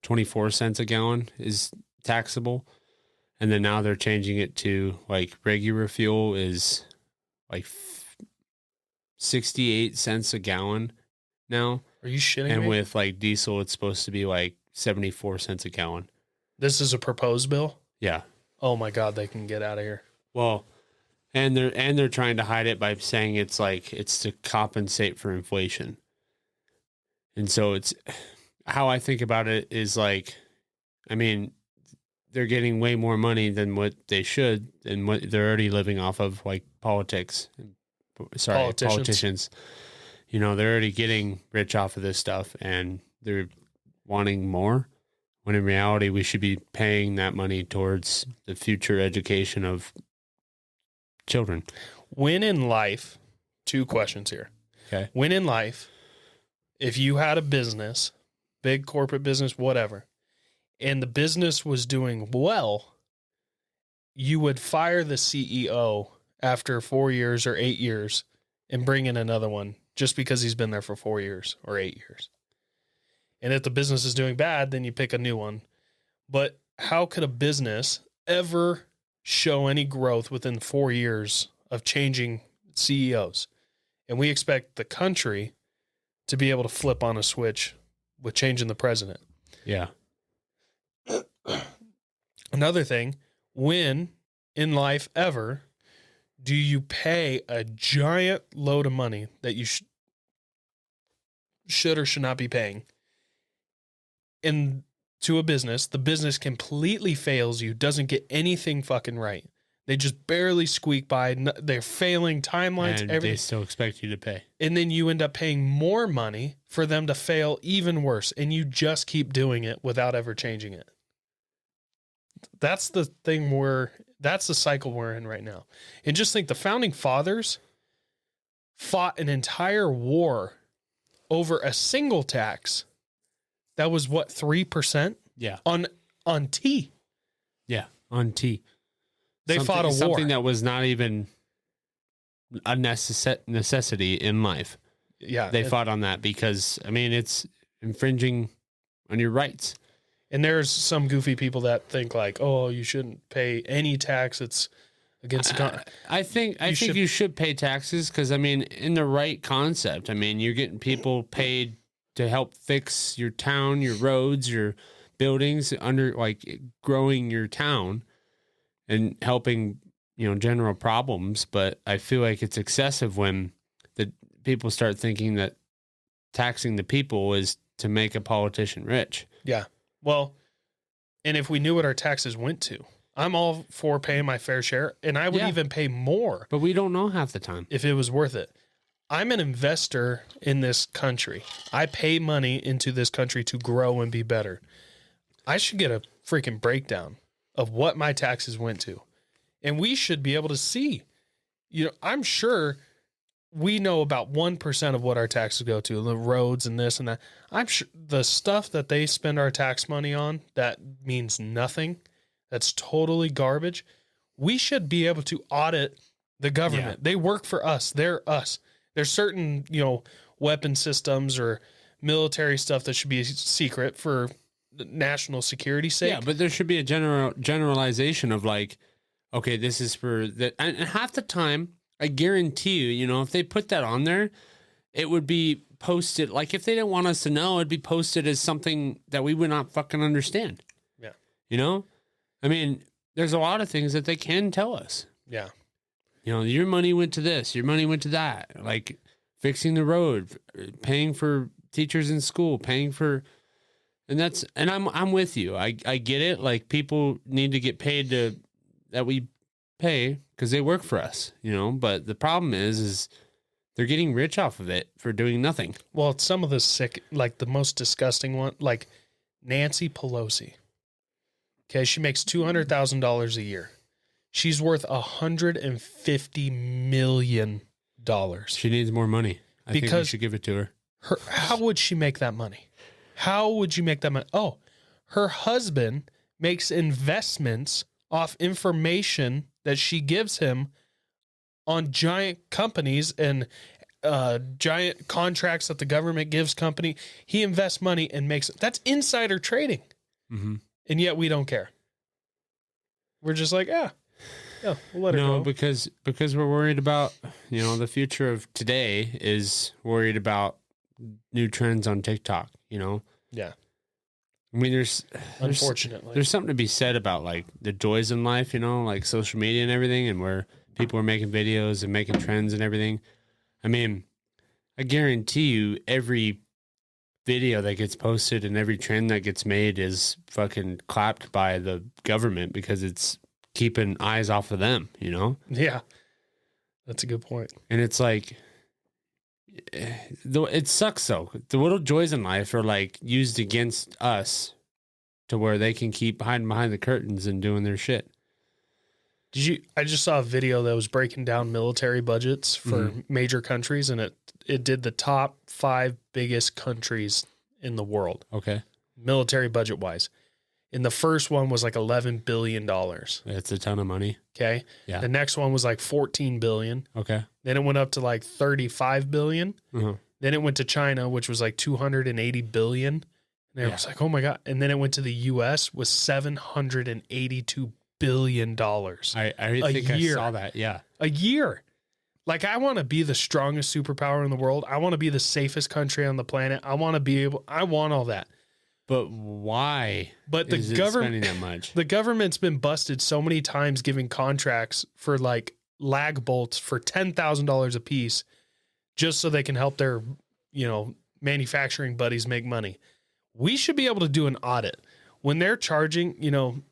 24 cents a gallon is taxable. And then now they're changing it to like regular fuel is like 68 cents a gallon now. Are you shitting and me? With like diesel, it's supposed to be like 74 cents a gallon. This is a proposed bill? Yeah. Oh my God, they can get out of here. Well, and they're trying to hide it by saying it's to compensate for inflation. And so it's how I think about it is like, I mean, they're getting way more money than what they should, and what they're already living off of, like politicians. You know, they're already getting rich off of this stuff, and they're wanting more, when in reality we should be paying that money towards the future education of children. When in life, two questions here. Okay. When in life, if you had a business, big corporate business, whatever, and the business was doing well, you would fire the CEO after 4 years or 8 years and bring in another one just because he's been there for 4 years or 8 years. And if the business is doing bad, then you pick a new one. But how could a business ever show any growth within 4 years of changing CEOs? And we expect the country to be able to flip on a switch with changing the president. Yeah. Another thing, when in life ever do you pay a giant load of money that you should or should not be paying to a business, the business completely fails you, doesn't get anything fucking right. They just barely squeak by. They're failing timelines. And everything. they still expect you to pay. And then you end up paying more money for them to fail even worse. And you just keep doing it without ever changing it. That's the thing that's the cycle we're in right now. And just think the founding fathers fought an entire war over a single tax that was 3%? Yeah. On tea. Yeah. On tea. They fought a war. Something that was not even a necessity in life. Yeah. They fought on that because, I mean, it's infringing on your rights. And there's some goofy people that think like, oh, you shouldn't pay any tax. It's against the I think you should pay taxes because, I mean, in the right concept, I mean, you're getting people paid to help fix your town, your roads, your buildings, growing your town and helping, general problems. But I feel like it's excessive when the people start thinking that taxing the people is to make a politician rich. Yeah. Well, and if we knew what our taxes went to, I'm all for paying my fair share, and I would even pay more. But we don't know half the time. If it was worth it. I'm an investor in this country. I pay money into this country to grow and be better. I should get a freaking breakdown of what my taxes went to. And we should be able to see. You know, I'm sure we know about 1% of what our taxes go to, the roads and this and that. I'm sure the stuff that they spend our tax money on that means nothing, that's totally garbage. We should be able to audit the government. Yeah. They work for us. They're us. There's certain, weapon systems or military stuff that should be secret for national security sake. Yeah, but there should be a generalization of like, okay, this is for that. And half the time, I guarantee you, if they put that on there, it would be posted. Like if they didn't want us to know, it'd be posted as something that we would not fucking understand. Yeah. I mean, there's a lot of things that they can tell us. Yeah. Your money went to this, your money went to that, like fixing the road, paying for teachers in school, and I'm with you. I get it. Like people need to get paid that we pay because they work for us, but the problem is they're getting rich off of it for doing nothing. Well, some of the sick, like the most disgusting one, like Nancy Pelosi. Okay. She makes $200,000 a year. She's worth $150 million. She needs more money. I think we should give it to her. How would she make that money? How would you make that money? Oh, her husband makes investments off information that she gives him on giant companies and giant contracts that the government gives company. He invests money and makes it. That's insider trading. Mm-hmm. And yet we don't care. We're just like, we'll let her go. No, because we're worried about, the future of today is worried about new trends on TikTok, Yeah. I mean, unfortunately, there's something to be said about like the joys in life, like social media and everything, and where people are making videos and making trends and everything. I mean, I guarantee you every video that gets posted and every trend that gets made is fucking clapped by the government because it's keeping eyes off of them, Yeah. That's a good point. And it's like, it sucks though. The little joys in life are like used against us to where they can keep hiding behind the curtains and doing their shit. I just saw a video that was breaking down military budgets for major countries, and it did the top 5 biggest countries in the world. Okay. Military budget wise. And the first one was like $11 billion. It's a ton of money. Okay. Yeah. The next one was like 14 billion. Okay. Then it went up to like 35 billion. Uh-huh. Then it went to China, which was like 280 billion. And it was like, oh my God. And then it went to the US with $782 billion. I think I saw that. Yeah. A year. Like, I want to be the strongest superpower in the world. I want to be the safest country on the planet. I want all that. But why? But the government spending that much? The government's been busted so many times giving contracts for like lag bolts for $10,000 a piece just so they can help their, manufacturing buddies make money. We should be able to do an audit when they're charging,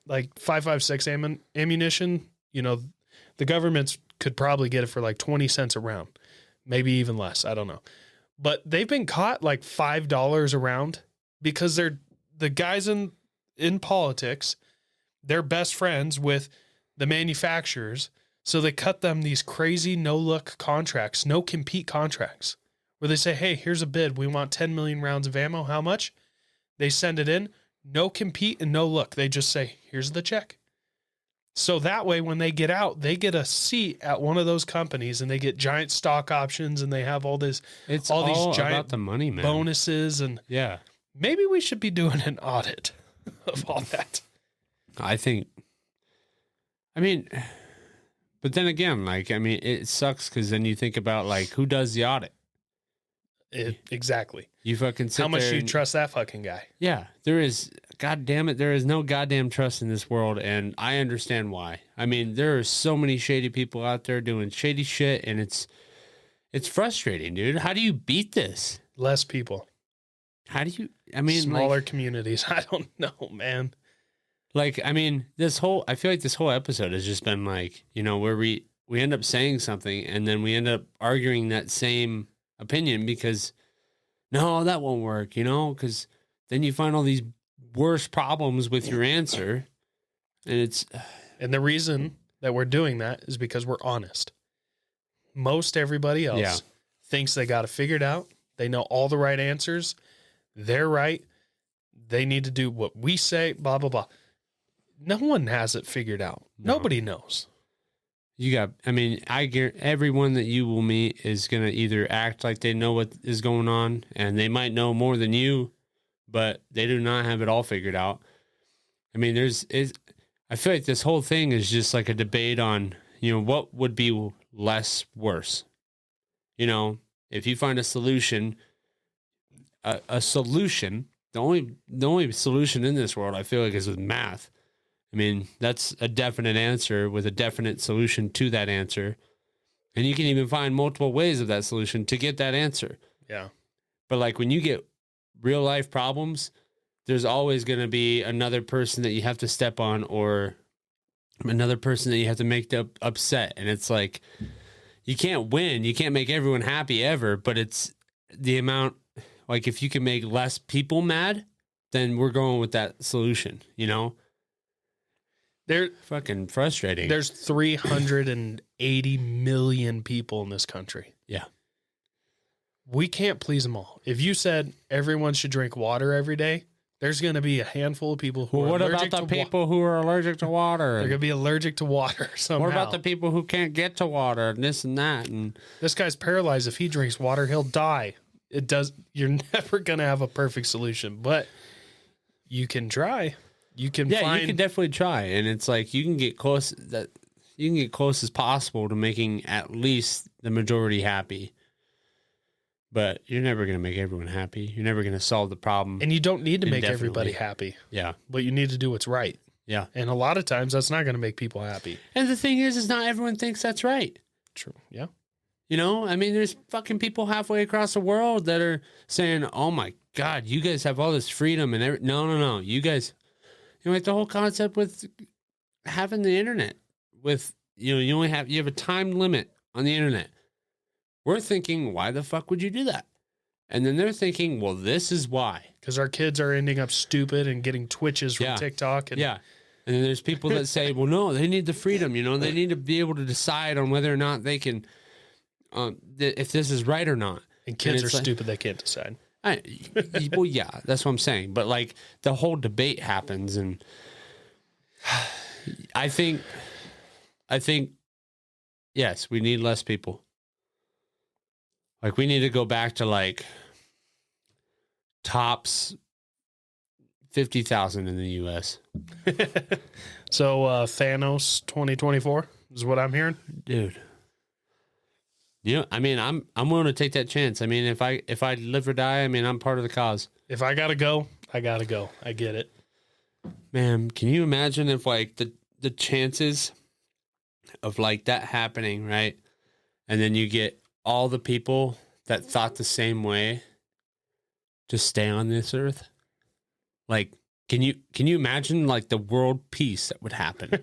like 5.56 ammunition, the governments could probably get it for like 20 cents a round, maybe even less. I don't know. But they've been caught like $5 a round because they're the guys in politics. They're best friends with the manufacturers. So they cut them these crazy no-look contracts, no-compete contracts, where they say, hey, here's a bid. We want 10 million rounds of ammo. How much? They send it in. No compete and no look. They just say, here's the check. So that way, when they get out, they get a seat at one of those companies and they get giant stock options and they have all this, these giant about the money, man. Bonuses. And yeah, maybe we should be doing an audit of all that. I mean, but then again, it sucks because then you think about like, who does the audit? Exactly. You fucking sit How much there do you and, trust that fucking guy? Yeah, there is. God damn it, there is no goddamn trust in this world, and I understand why. I mean, there are so many shady people out there doing shady shit, and it's frustrating, dude. How do you beat this? Less people. How do you, I mean, smaller like, communities. I don't know, man. like, I mean, I feel like this whole episode has just been like, where we end up saying something and then we end up arguing that same opinion because no, that won't work, because then you find all these worse problems with your answer. And the reason that we're doing that is because we're honest. Most everybody else thinks they got it figured out. They know all the right answers. They're right. They need to do what we say, blah, blah, blah. No one has it figured out. No. Nobody knows. I guarantee everyone that you will meet is going to either act like they know what is going on, and they might know more than you, but they do not have it all figured out. I mean, I feel like this whole thing is just like a debate on, what would be less worse. If you find a solution, the only solution in this world, I feel like, is with math. I mean, that's a definite answer with a definite solution to that answer. And you can even find multiple ways of that solution to get that answer. Yeah. But like when you get real life problems, there's always going to be another person that you have to step on or another person that you have to make upset. And it's like, you can't win. You can't make everyone happy ever, but it's the amount, like if you can make less people mad, then we're going with that solution, They're fucking frustrating. There's 380 million people in this country. Yeah. We can't please them all. If you said everyone should drink water every day, there's going to be a handful of people who are allergic to water. What about the people who are allergic to water? They're going to be allergic to water somehow. What about the people who can't get to water and this and that? And this guy's paralyzed. If he drinks water, he'll die. You're never going to have a perfect solution, but you can try. You can definitely try. And it's like, you can get close as possible to making at least the majority happy. But you're never going to make everyone happy. You're never going to solve the problem. And you don't need to make everybody happy. Yeah. But you need to do what's right. Yeah. And a lot of times that's not going to make people happy. And the thing is not everyone thinks that's right. True. Yeah. I mean, there's fucking people halfway across the world that are saying, oh my God, you guys have all this freedom and no. You guys, like the whole concept with having the internet with, you have a time limit on the internet. We're thinking, why the fuck would you do that? And then they're thinking, well, this is why. Because our kids are ending up stupid and getting twitches from TikTok. And then there's people that say, well, no, they need the freedom. They need to be able to decide on whether or not they can, if this is right or not. And kids are stupid. They can't decide. Well, yeah, that's what I'm saying. But like the whole debate happens. And I think, yes, we need less people. Like we need to go back to like tops 50,000 in the U.S. So Thanos 2024 is what I'm hearing, dude. I mean, I'm willing to take that chance. I mean, if I live or die, I mean, I'm part of the cause. If I gotta go, I gotta go. I get it, man. Can you imagine if like the chances of like that happening, right? And then you get all the people that thought the same way to stay on this earth. Like, can you imagine like the world peace that would happen?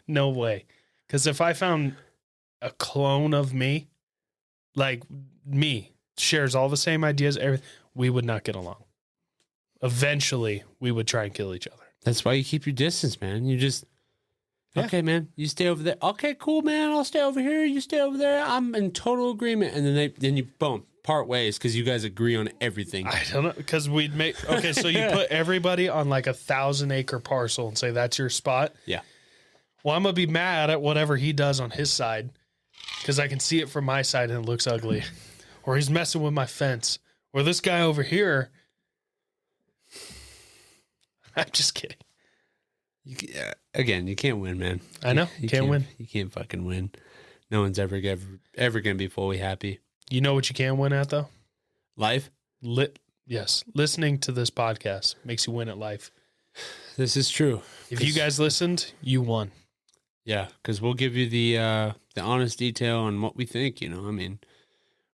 No way. Because if I found a clone of me, like me, shares all the same ideas, everything, we would not get along. Eventually, we would try and kill each other. That's why you keep your distance, man. You just... Yeah. Okay, man, you stay over there. Okay, cool, man. I'll stay over here. You stay over there. I'm in total agreement. And then you boom, part ways because you guys agree on everything. I don't know, because we'd make okay. So you put everybody on like 1,000-acre parcel and say that's your spot. Yeah. Well, I'm gonna be mad at whatever he does on his side because I can see it from my side and it looks ugly, or he's messing with my fence, or this guy over here. I'm just kidding. Again, you can't win, man. I know. You can't win. You can't fucking win. No one's ever going to be fully happy. You know what you can win at, though? Life? Yes. Listening to this podcast makes you win at life. This is true. If you guys listened, you won. Yeah, because we'll give you the honest detail on what we think, I mean,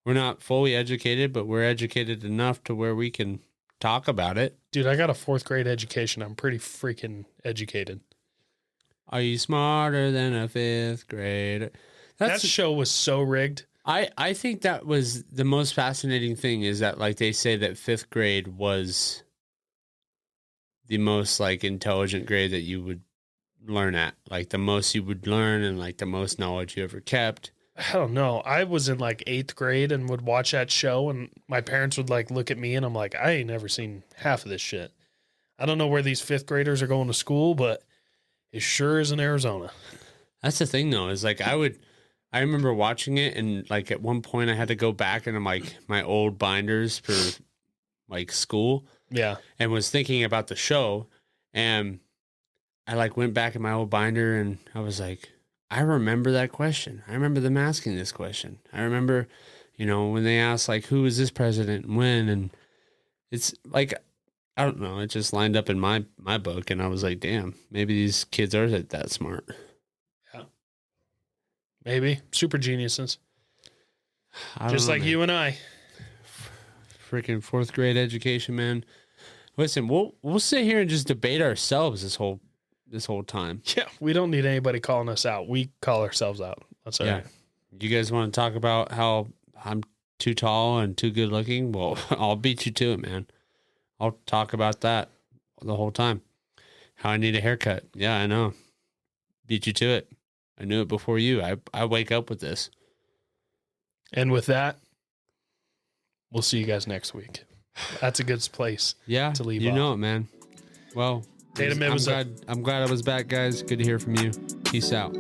we're not fully educated, but we're educated enough to where we can talk about it. Dude, I got a 4th grade education. I'm pretty freaking educated. Are you smarter than a 5th grader? That show was so rigged. I think that was the most fascinating thing is that, like, they say that 5th grade was the most, like, intelligent grade that you would learn at. Like, the most you would learn and, like, the most knowledge you ever kept. I don't know. I was in like 8th grade and would watch that show, and my parents would like look at me and I'm like, I ain't never seen half of this shit. I don't know where these 5th graders are going to school, but it sure is in Arizona. That's the thing though, is like I remember watching it, and like at one point I had to go back into like my old binders for like school. Yeah. And was thinking about the show, and I like went back in my old binder and I was like, I remember that question. I remember them asking this question. I remember, when they asked like, who was this president and when, and it's like, I don't know. It just lined up in my book, and I was like, damn, maybe these kids are that smart. Yeah. Maybe. Super geniuses. Just like you and I. Freaking 4th grade education, man. Listen, we'll sit here and just debate ourselves this whole time. Yeah, we don't need anybody calling us out. We call ourselves out. That's all right. You guys want to talk about how I'm too tall and too good looking? Well, I'll beat you to it, man. I'll talk about that the whole time. How I need a haircut. Yeah, I know. Beat you to it. I knew it before you. I wake up with this. And with that, we'll see you guys next week. That's a good place. Yeah, to leave you off. know it, man. Well, Tatum, I'm glad I was back, guys. Good to hear from you. Peace out.